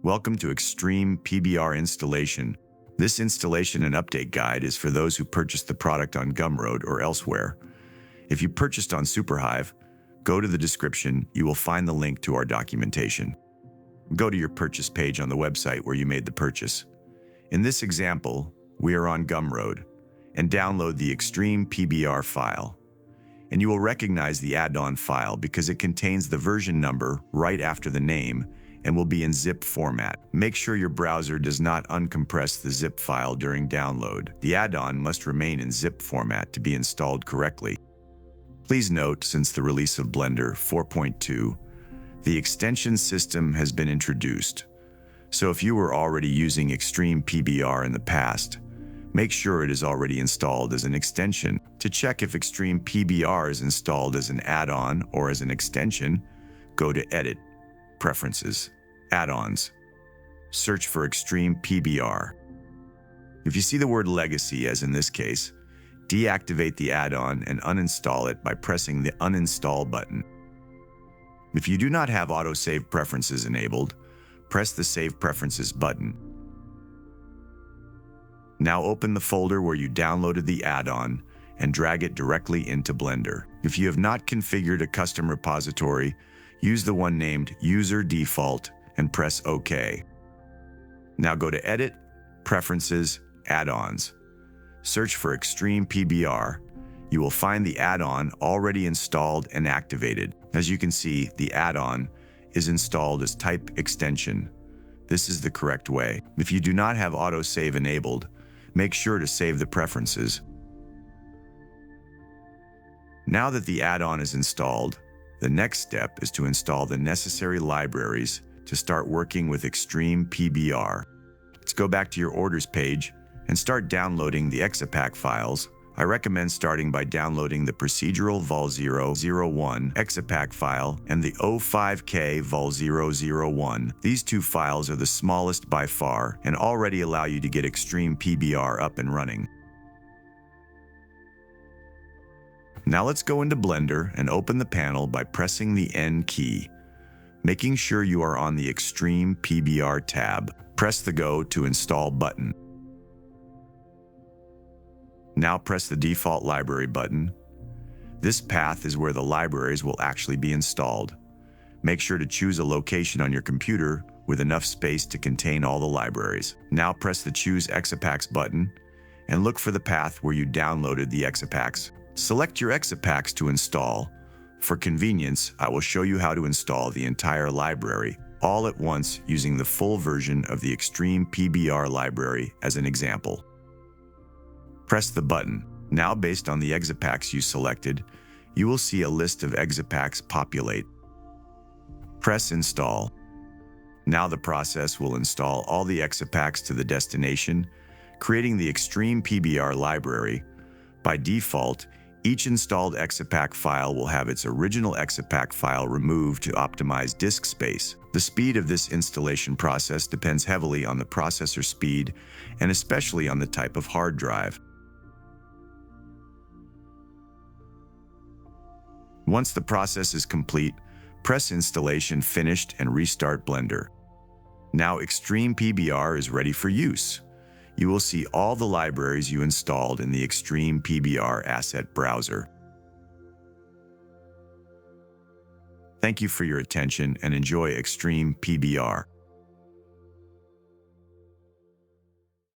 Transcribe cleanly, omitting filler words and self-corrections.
Welcome to Extreme PBR installation. This installation and update guide is for those who purchased the product on Gumroad or elsewhere. If you purchased on Superhive, go to the description. You will find the link to our documentation. Go to your purchase page on the website where you made the purchase. In this example, we are on Gumroad, and download the Extreme PBR file. And you will recognize the Addon file because it contains the version number right after the name and will be in zip format. Make sure your browser does not uncompress the zip file during download. The add-on must remain in zip format to be installed correctly. Please note, since the release of Blender 4.2, the extension system has been introduced. So if you were already using Extreme PBR in the past, make sure it is already installed as an extension. To check if Extreme PBR is installed as an add-on or as an extension, go to Edit, Preferences, Add-ons. Search for Extreme PBR. If you see the word Legacy, as in this case, deactivate the add-on and uninstall it by pressing the Uninstall button. If you do not have autosave preferences enabled, press the Save Preferences button. Now open the folder where you downloaded the add-on and drag it directly into Blender. If you have not configured a custom repository, use the one named User Default and press OK. Now go to Edit, Preferences, Add-ons. Search for Extreme PBR. You will find the add-on already installed and activated. As you can see, the add-on is installed as type extension. This is the correct way. If you do not have autosave enabled, make sure to save the preferences. Now that the add-on is installed, the next step is to install the necessary libraries to start working with Extreme PBR. Let's go back to your orders page and start downloading the Exapack files. I recommend starting by downloading the procedural vol001 Exapack file and the O5K vol001. These two files are the smallest by far and already allow you to get Extreme PBR up and running. Now let's go into Blender and open the panel by pressing the N key. Making sure you are on the Extreme PBR tab, press the Go to Install button. Now press the Default Library button. This path is where the libraries will actually be installed. Make sure to choose a location on your computer with enough space to contain all the libraries. Now press the Choose Exapacks button and look for the path where you downloaded the Exapacks. Select your Exapacks to install. For convenience, I will show you how to install the entire library all at once using the full version of the Extreme PBR library as an example. Press the button. Now, based on the Exapacks you selected, you will see a list of Exapacks populate. Press Install. Now the process will install all the Exapacks to the destination, creating the Extreme PBR library. By default, each installed Exapack file will have its original Exapack file removed to optimize disk space. The speed of this installation process depends heavily on the processor speed and especially on the type of hard drive. Once the process is complete, press Installation Finished and restart Blender. Now Extreme PBR is ready for use. You will see all the libraries you installed in the Extreme PBR asset browser. Thank you for your attention and enjoy Extreme PBR.